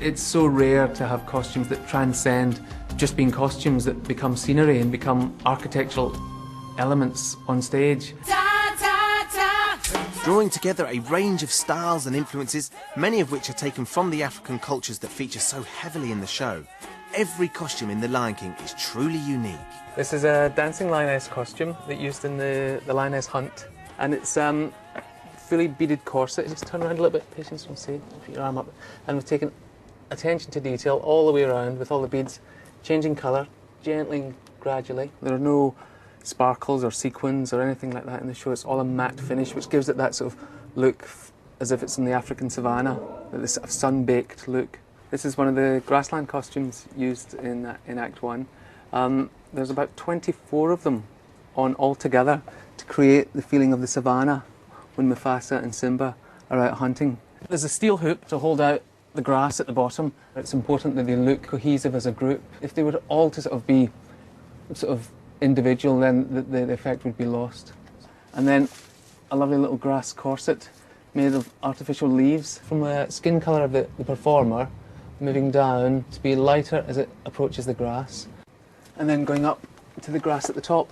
It's so rare to have costumes that transcend just being costumes, that become scenery and become architectural elements on stage. Drawing together a range of styles and influences, many of which are taken from the African cultures that feature so heavily in the show. Every costume in The Lion King is truly unique. This is a dancing lioness costume that used in the lioness hunt, and it's fully beaded corset. Just turn around a little bit, Patience, from side, put your arm up, and we've taken attention to detail all the way around with all the beads, changing colour gently and gradually. There are no sparkles or sequins or anything like that in the show. It's all a matte finish, which gives it that sort of look as if it's in the African savannah, this sort of sun-baked look. This is one of the grassland costumes used in Act 1. There's about 24 of them on altogether to create the feeling of the savannah when Mufasa and Simba are out hunting. There's a steel hoop to hold out the grass at the bottom. It's important that they look cohesive as a group. If they were all to sort of be individual, then the effect would be lost. And then a lovely little grass corset made of artificial leaves from the skin colour of the performer, moving down to be lighter as it approaches the grass, and then going up to the grass at the top.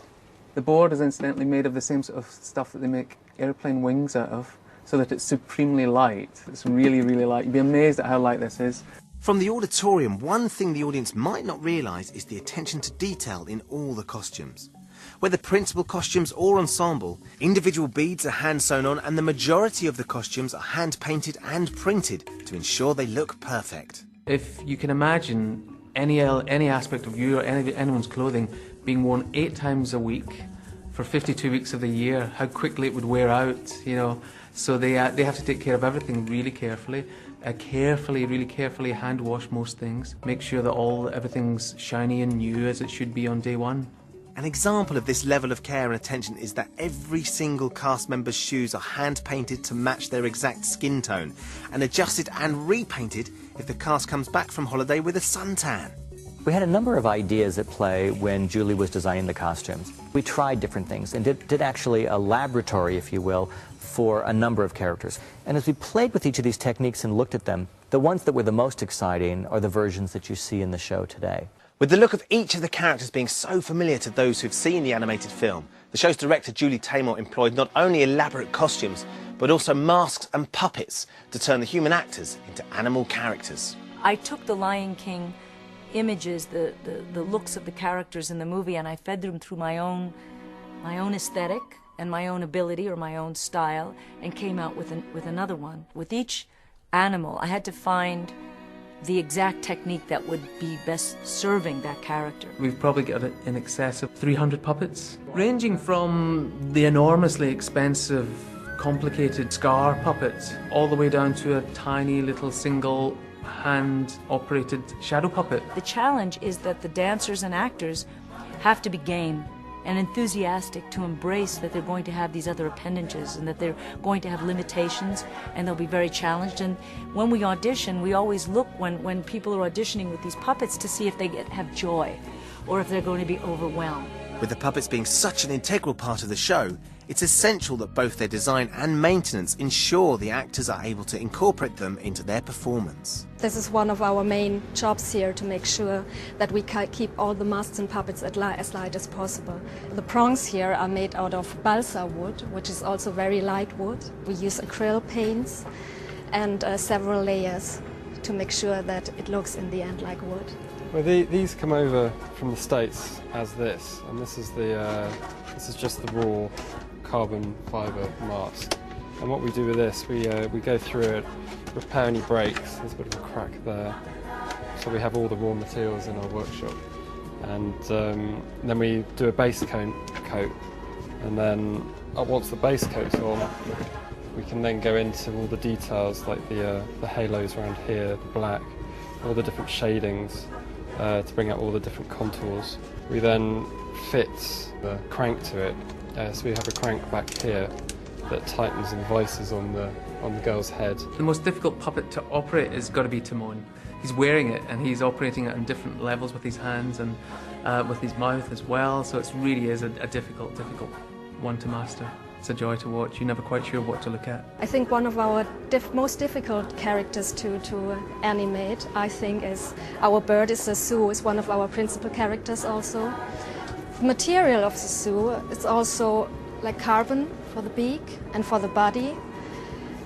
The board is incidentally made of the same sort of stuff that they make airplane wings out of, so that it's supremely light. It's really, really light. You'd be amazed at how light this is. From the auditorium, one thing the audience might not realise is the attention to detail in all the costumes. Whether principal costumes or ensemble, individual beads are hand-sewn on, and the majority of the costumes are hand-painted and printed to ensure they look perfect. If you can imagine any aspect of you or anyone's clothing being worn 8 times a week for 52 weeks of the year, how quickly it would wear out, you know. So they have to take care of everything really carefully. Really carefully hand wash most things. Make sure that everything's shiny and new as it should be on day one. An example of this level of care and attention is that every single cast member's shoes are hand painted to match their exact skin tone, and adjusted and repainted if the cast comes back from holiday with a suntan. We had a number of ideas at play when Julie was designing the costumes. We tried different things and did actually a laboratory, if you will, for a number of characters. And as we played with each of these techniques and looked at them, the ones that were the most exciting are the versions that you see in the show today. With the look of each of the characters being so familiar to those who've seen the animated film, the show's director Julie Taymor employed not only elaborate costumes, but also masks and puppets to turn the human actors into animal characters. I took the Lion King images, the looks of the characters in the movie, and I fed them through my own aesthetic and my own ability or my own style, and came out with another one. With each animal, I had to find the exact technique that would be best serving that character. We've probably got in excess of 300 puppets, ranging from the enormously expensive, complicated Scar puppet all the way down to a tiny little single hand-operated shadow puppet. The challenge is that the dancers and actors have to be game and enthusiastic to embrace that they're going to have these other appendages and that they're going to have limitations, and they'll be very challenged. And when we audition, we always look when people are auditioning with these puppets to see if they have joy or if they're going to be overwhelmed. With the puppets being such an integral part of the show, it's essential that both their design and maintenance ensure the actors are able to incorporate them into their performance. This is one of our main jobs here, to make sure that we keep all the masks and puppets as light as possible. The prongs here are made out of balsa wood, which is also very light wood. We use acrylic paints and several layers to make sure that it looks in the end like wood. Well, these come over from the States as this, and this is just the raw carbon fibre mask. And what we do with this, we go through it, repair any breaks. There's a bit of a crack there, so we have all the raw materials in our workshop. And then we do a base coat, and then once the base coat's on, we can then go into all the details, like the halos around here, the black, all the different shadings, to bring out all the different contours. We then fit the crank to it, so we have a crank back here that tightens and vices on the girl's head. The most difficult puppet to operate has got to be Timon. He's wearing it and he's operating it on different levels with his hands and with his mouth as well, so it really is a difficult one to master. It's a joy to watch. You're never quite sure what to look at. I think one of our most difficult characters to animate, I think, is our bird is Zazu, is one of our principal characters also. The material of Zazu is also like carbon for the beak and for the body.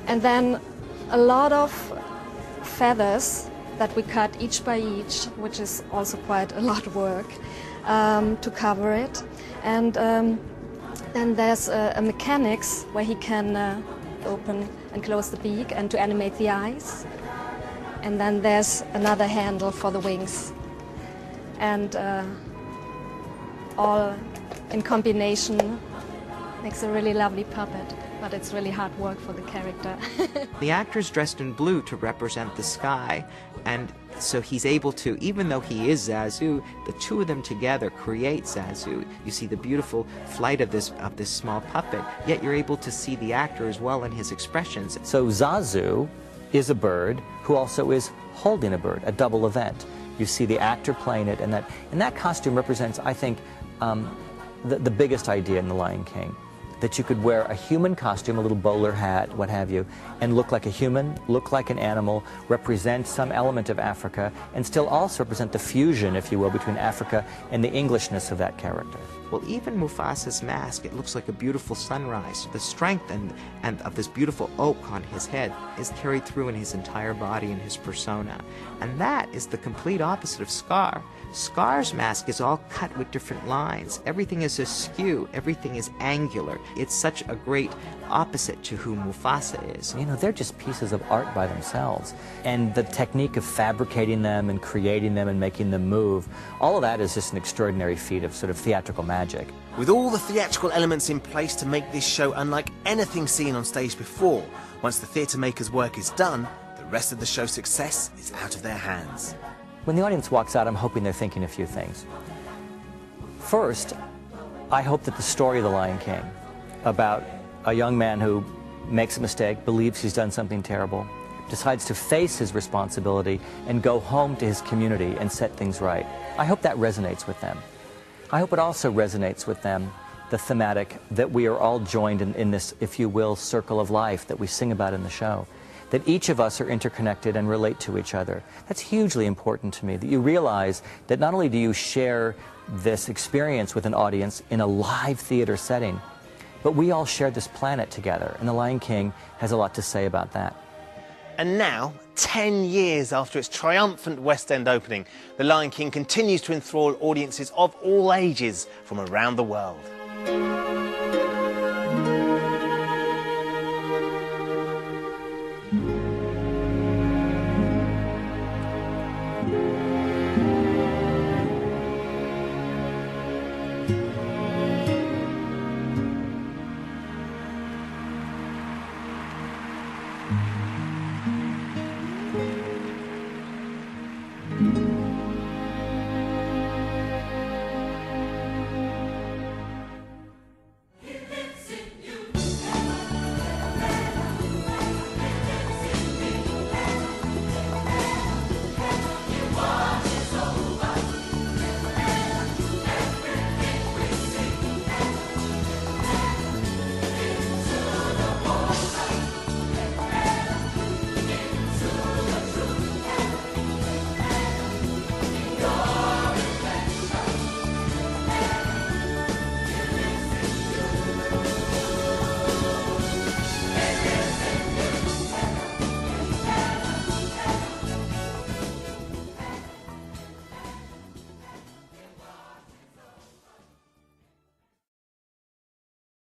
And then a lot of feathers that we cut each by each, which is also quite a lot of work to cover it. And then there's a mechanics where he can open and close the beak and to animate the eyes. And then there's another handle for the wings. And all in combination makes a really lovely puppet, but it's really hard work for the character. The actor's dressed in blue to represent the sky, and so he's able to, even though he is Zazu, the two of them together create Zazu. You see the beautiful flight of this small puppet, yet you're able to see the actor as well in his expressions. So Zazu is a bird who also is holding a bird, a double event. You see the actor playing it, and that costume represents, I think, the biggest idea in The Lion King. That you could wear a human costume, a little bowler hat, what have you, and look like a human, look like an animal, represent some element of Africa, and still also represent the fusion, if you will, between Africa and the Englishness of that character. Well, even Mufasa's mask, it looks like a beautiful sunrise. The strength and of this beautiful oak on his head is carried through in his entire body and his persona. And that is the complete opposite of Scar. Scar's mask is all cut with different lines. Everything is askew. Everything is angular. It's such a great opposite to who Mufasa is. You know, they're just pieces of art by themselves. And the technique of fabricating them and creating them and making them move, all of that is just an extraordinary feat of sort of theatrical magic. With all the theatrical elements in place to make this show unlike anything seen on stage before, once the theatre maker's work is done, the rest of the show's success is out of their hands. When the audience walks out, I'm hoping they're thinking a few things. First, I hope that the story of The Lion King, about a young man who makes a mistake, believes he's done something terrible, decides to face his responsibility and go home to his community and set things right. I hope that resonates with them. I hope it also resonates with them, the thematic that we are all joined in this, if you will, circle of life that we sing about in the show. That each of us are interconnected and relate to each other. That's hugely important to me, that you realize that not only do you share this experience with an audience in a live theater setting, but we all share this planet together, and The Lion King has a lot to say about that. And now, 10 years after its triumphant West End opening, The Lion King continues to enthrall audiences of all ages from around the world.